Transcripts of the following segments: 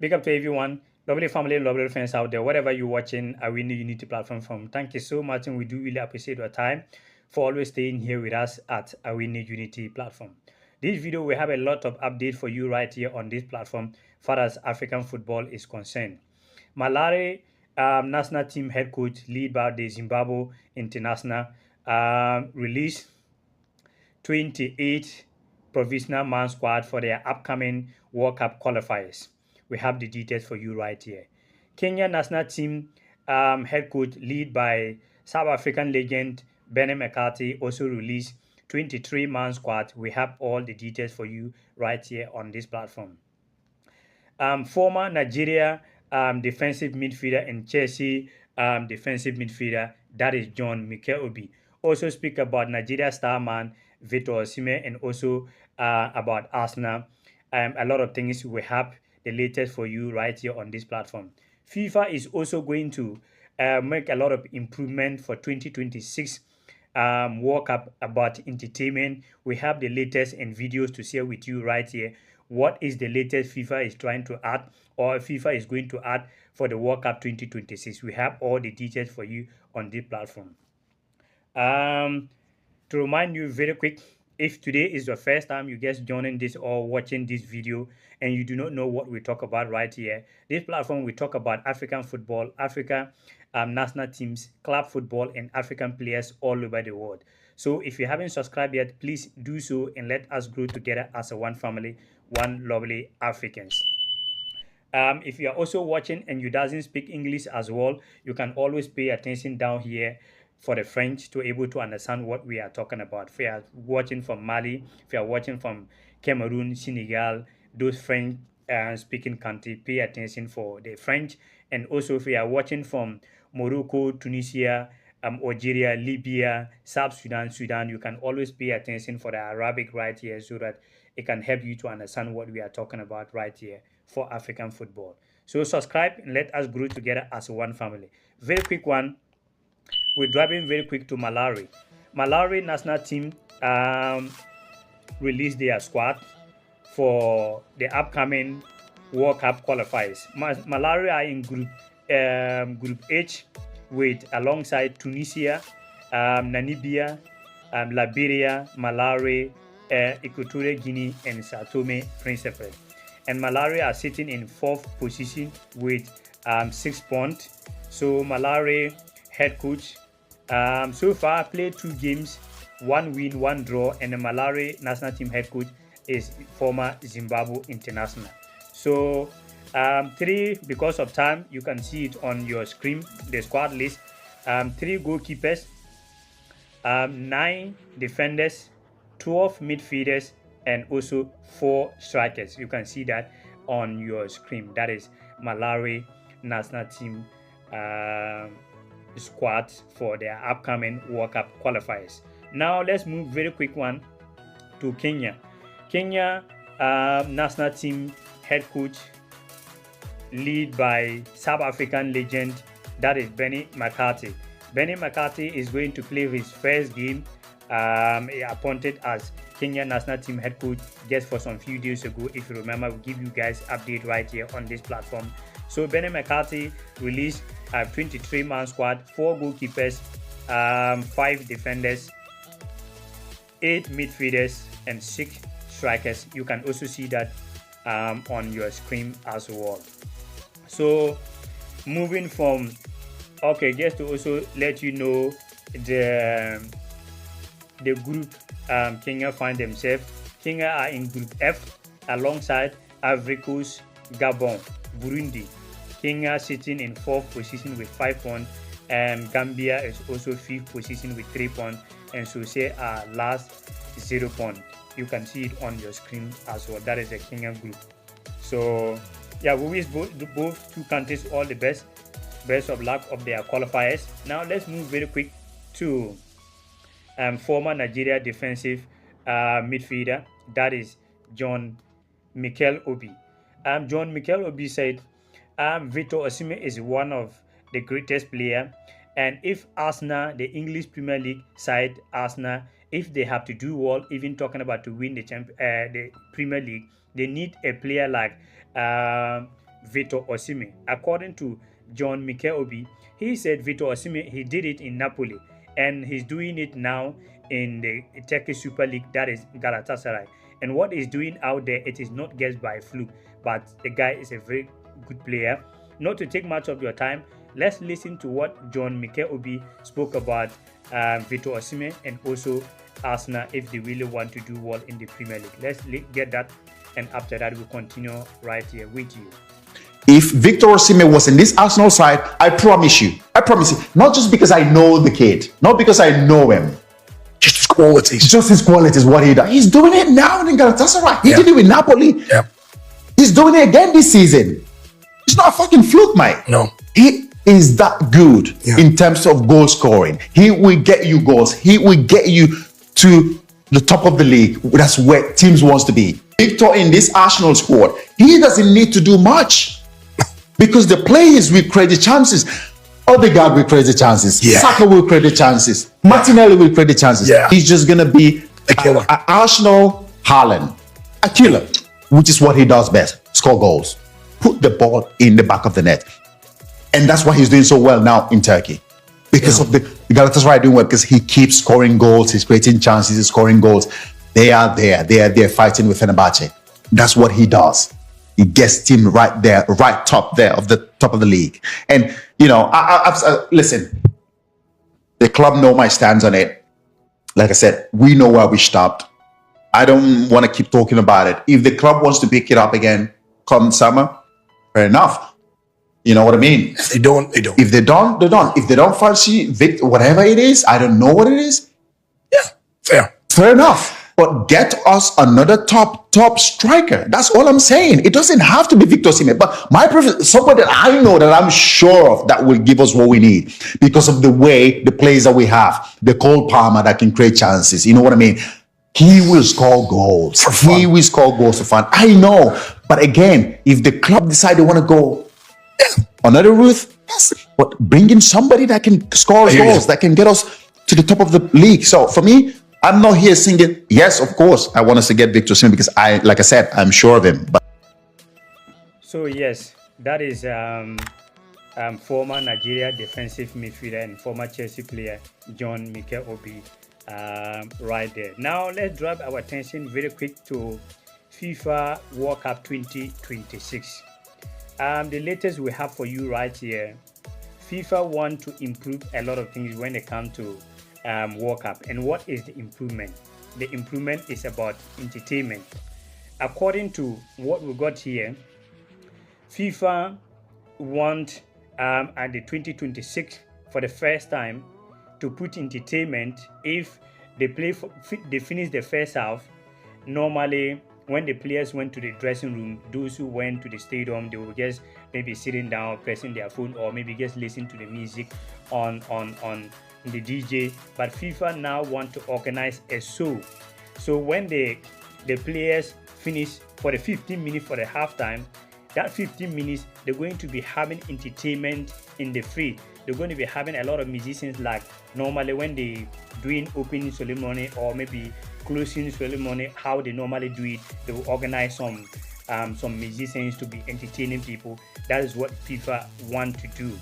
Big up to everyone, lovely family, lovely friends out there, whatever you're watching Awini Unity platform from. Thank you so much, and we do really appreciate your time for always staying here with us at Awini Unity platform. This video, we have a lot of update for you right here on this platform, far as African football is concerned. Malawi national team head coach, lead by the Zimbabwe international, released 28 provisional man squad for their upcoming World Cup qualifiers. We have the details for you right here. Kenya national team head coach, lead by South African legend Benny McCarthy, also released 23-man squad. We have all the details for you right here on this platform. Former Nigeria defensive midfielder and Chelsea defensive midfielder, that is John Mikel Obi, also speak about Nigeria star man Victor Osimhen, and also about Arsenal. A lot of things we have the latest for you right here on this platform. FIFA is also going to make a lot of improvement for 2026 World Cup about entertainment. We have the latest and videos to share with you right here. What is the latest FIFA is trying to add, or FIFA is going to add for the World Cup 2026? We have all the details for you on this platform. To remind you very quick, if today is the first time you guys joining this or watching this video and you do not know what we talk about right here, this platform we talk about African football, Africa national teams, club football, and African players all over the world. So if you haven't subscribed yet, please do so and let us grow together as a one family, one lovely Africans. If you are also watching and you doesn't speak English as well, you can always pay attention down here for the French to able to understand what we are talking about. If you are watching from Mali, if you are watching from Cameroon, Senegal, those French speaking countries, pay attention for the French. And also if you are watching from Morocco, Tunisia, Algeria, Libya, South Sudan, you can always pay attention for the Arabic right here so that it can help you to understand what we are talking about right here for African football. So subscribe and let us grow together as one family. Very quick one. We're driving very quick to Malawi. Malawi national team released their squad for the upcoming World Cup qualifiers. Malawi are in Group H with alongside Tunisia, Namibia, Liberia, Malawi, Equatorial Guinea, and Sao Tome Principe. And Malawi are sitting in 4th position with 6 points. So Malawi head coach so far played 2 games, 1 win, 1 draw, and the Malawi national team head coach is former Zimbabwe international. So 3, because of time, you can see it on your screen, the squad list. 3 goalkeepers, 9 defenders, 12 midfielders, and also 4 strikers. You can see that on your screen. That is Malawi national team squad for their upcoming World Cup qualifiers. Now let's move very quick one to Kenya. Kenya national team head coach, lead by South African legend, that is Benny McCarthy. Benny McCarthy is going to play his first game appointed as Kenya national team head coach just for some few days ago. If you remember, we give you guys update right here on this platform. So Benny McCarthy released a 23-man squad, 4 goalkeepers, 5 defenders, 8 midfielders, and 6 strikers. You can also see that on your screen as well. So moving from, okay, just to also let you know the group Kenya find themselves. Kenya are in Group F alongside Ivory Coast, Gabon, Burundi. Kenya sitting in 4th position with 5 points, and Gambia is also 5th position with 3 points, and Sose are last 0 points. You can see it on your screen as well. That is the Kenya group. So yeah, we wish both 2 countries all the best of luck of their qualifiers. Now let's move very quick to former Nigeria defensive midfielder, that is John Mikel Obi. John Mikel Obi said Victor Osimhen is one of the greatest player, and if Arsenal, the English Premier League side Arsenal, if they have to do well, even talking about to win the Premier League, they need a player like Victor Osimhen. According to John Obi, he said Victor Osimhen, he did it in Napoli and he's doing it now in the Turkish Super League, that is Galatasaray. And what he's doing out there, it is not just by fluke, but the guy is a very good player. Not to take much of your time, let's listen to what John Obi spoke about Victor Osimhen and also Arsenal if they really want to do well in the Premier League. Let's get that, and after that we'll continue right here with you. If Victor Osimhen was in this Arsenal side, I promise you, not just because I know the kid, not because I know him, just his qualities. Just his qualities, what he does. He's doing it now in Galatasaray. He did it with Napoli. Yeah. He's doing it again this season. It's not a fucking fluke, mate. No. He is that good in terms of goal scoring. He will get you goals. He will get you to the top of the league. That's where teams wants to be. Victor in this Arsenal squad, he doesn't need to do much because the players will create the chances. Odegaard will create the chances. Saka will create the chances. Martinelli will create the chances. He's just going to be a killer. Arsenal Haaland. A killer, which is what he does best. Score goals. Put the ball in the back of the net. And that's why he's doing so well now in Turkey. Because of the Galatasaray doing well, because he keeps scoring goals, he's creating chances, he's scoring goals. They are there. They are there fighting with Fenerbahce. That's what he does. He gets team right there, right top there of the top of the league. And, you know, listen, the club know my stance on it. Like I said, we know where we stopped. I don't want to keep talking about it. If the club wants to pick it up again come summer, fair enough. You know what I mean? If they don't, they don't. If they don't, they don't. If they don't fancy Victor, whatever it is, I don't know what it is. Yeah, fair. Fair enough. But get us another top striker. That's all I'm saying. It doesn't have to be Victor Osimhen. But my preference, somebody that I know that I'm sure of that will give us what we need because of the way the players that we have. The Cole Palmer that can create chances. You know what I mean? He will score goals. He will score goals for fun. I know. But again, if the club decide they want to go another route, but bring in somebody that can score goals, that can get us to the top of the league. So for me, I'm not here singing. Yes, of course, I want us to get Victor Osimhen because like I said, I'm sure of him. But so yes, that is former Nigeria defensive midfielder and former Chelsea player John Obi right there. Now let's drop our attention very quick to FIFA World Cup 2026. The latest we have for you right here. FIFA want to improve a lot of things when it comes to World Cup. And what is the improvement? The improvement is about entertainment. According to what we got here, FIFA want at the 2026 for the first time to put entertainment. If they they finish the first half, normally when the players went to the dressing room, those who went to the stadium, they will just maybe sitting down, pressing their phone, or maybe just listen to the music on the DJ. But FIFA now want to organize a show. So when the players finish for the 15 minutes for the halftime, that 15 minutes they're going to be having entertainment in the free. They're going to be having a lot of musicians, like normally when they doing opening ceremony or maybe closing ceremony, how they normally do it, they will organize some musicians to be entertaining people. That is what FIFA want to do,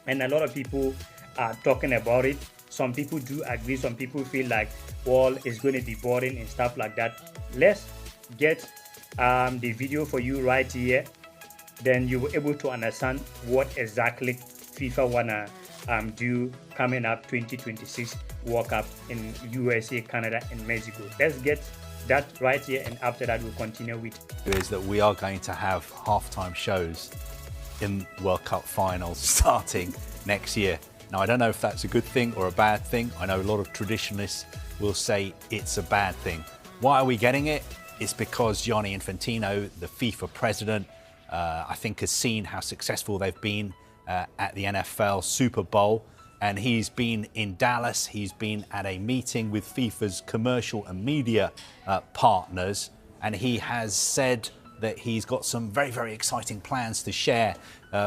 and a lot of people are talking about it. Some people do agree, some people feel like, well, it's going to be boring and stuff like that. Let's get the video for you right here, then you will able to understand what exactly FIFA wanna do coming up 2026 World Cup in USA, Canada, and Mexico. Let's get that right here, and after that we'll continue with. Is that we are going to have halftime shows in World Cup finals starting next year. Now, I don't know if that's a good thing or a bad thing. I know a lot of traditionalists will say it's a bad thing. Why are we getting it? It's because Gianni Infantino, the FIFA president, I think has seen how successful they've been at the NFL Super Bowl, and he's been in Dallas. He's been at a meeting with FIFA's commercial and media partners, and he has said that he's got some very, very exciting plans to share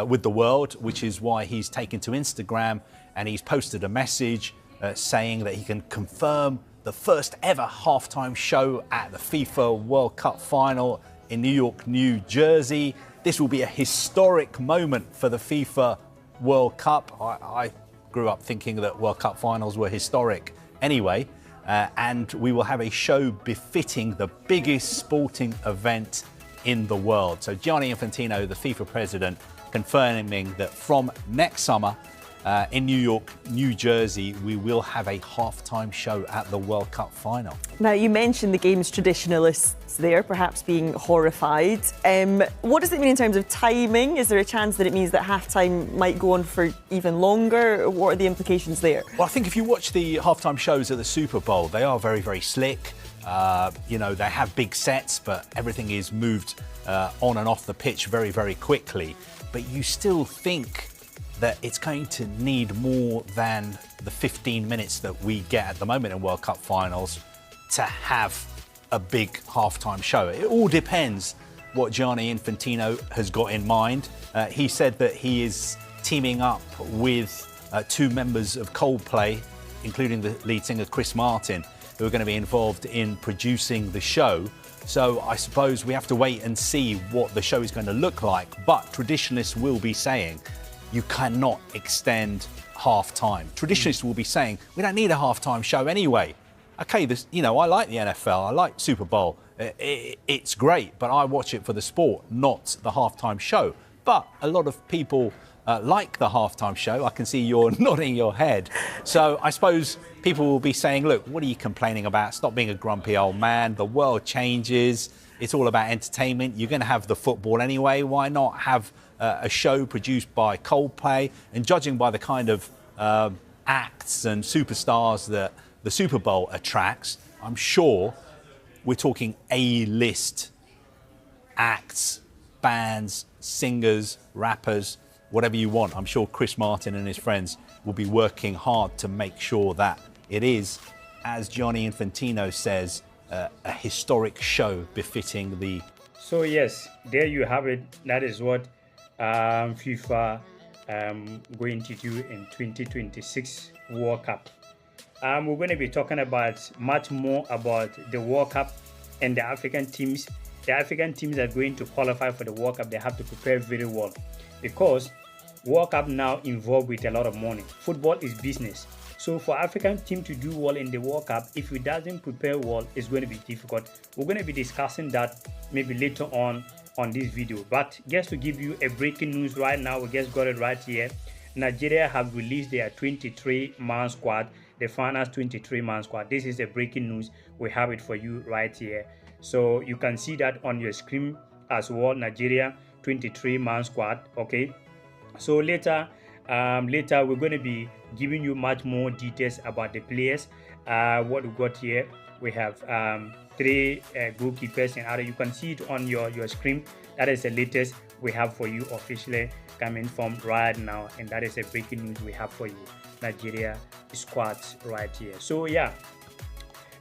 with the world, which is why he's taken to Instagram and he's posted a message saying that he can confirm the first ever halftime show at the FIFA World Cup final in New York, New Jersey. this will be a historic moment for the FIFA World Cup. I grew up thinking that World Cup finals were historic anyway, and we will have a show befitting the biggest sporting event in the world. So Gianni Infantino, the FIFA president, confirming that from next summer in New York, New Jersey, we will have a halftime show at the World Cup final. Now, you mentioned the game's traditionalists there, perhaps being horrified. What does it mean in terms of timing? Is there a chance that it means that halftime might go on for even longer? What are the implications there? Well, I think if you watch the halftime shows at the Super Bowl, they are very, very slick. You know, they have big sets, but everything is moved on and off the pitch very, very quickly. But you still think that it's going to need more than the 15 minutes that we get at the moment in World Cup finals to have a big halftime show. It all depends what Gianni Infantino has got in mind. He said that he is teaming up with two members of Coldplay, including the lead singer Chris Martin, who are going to be involved in producing the show. So I suppose we have to wait and see what the show is going to look like. But traditionalists will be saying you cannot extend half-time. Traditionalists will be saying we don't need a half-time show anyway. Okay, this, you know, I like the NFL, I like Super Bowl. It's great, but I watch it for the sport, not the half-time show. But a lot of people like the half-time show. I can see you're nodding your head. So I suppose people will be saying, look, what are you complaining about? Stop being a grumpy old man. The world changes. It's all about entertainment. You're going to have the football anyway. Why not have a show produced by Coldplay? And judging by the kind of acts and superstars that the Super Bowl attracts, I'm sure we're talking A-list acts, bands, singers, rappers, whatever you want. I'm sure Chris Martin and his friends will be working hard to make sure that it is, as Gianni Infantino says, a historic show befitting the... So yes, there you have it. That is what FIFA going to do in 2026 World Cup. We're going to be talking about much more about the World Cup and the African teams. The African teams are going to qualify for the World Cup. They have to prepare very well because World Cup now involved with a lot of money. Football is business. So for African team to do well in the World Cup, if it doesn't prepare well, it's going to be difficult. We're going to be discussing that maybe later on this video. But just to give you a breaking news right now, we just got it right here. Nigeria have released their 23-man squad, the finals 23-man squad. This is a breaking news. We have it for you right here. So you can see that on your screen as well, Nigeria 23-man squad, okay? So later we're going to be giving you much more details about the players. What we got here, we have 3 goalkeepers and other. You can see it on your screen. That is the latest we have for you officially coming from right now, and that is a breaking news we have for you. Nigeria squad right here. So yeah,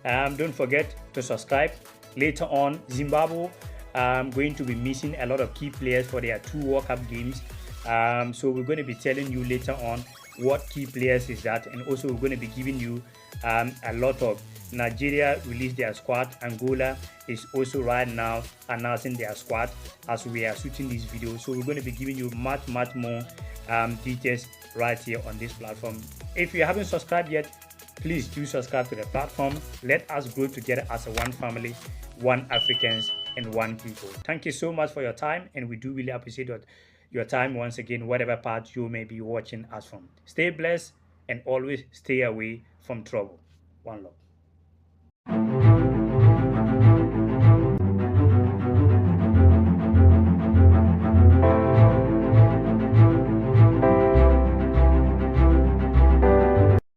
don't forget to subscribe. Later on, Zimbabwe going to be missing a lot of key players for their 2 World Cup games. So we're going to be telling you later on what key players is that, and also we're going to be giving you a lot of Nigeria released their squad. Angola is also right now announcing their squad as we are shooting this video. So we're going to be giving you much more details right here on this platform. If you haven't subscribed yet, please do subscribe to the platform. Let us grow together as a one family, one Africans and one people. Thank you so much for your time, and we do really appreciate your time once again, whatever part you may be watching us from. Stay blessed and always stay away from trouble. One love.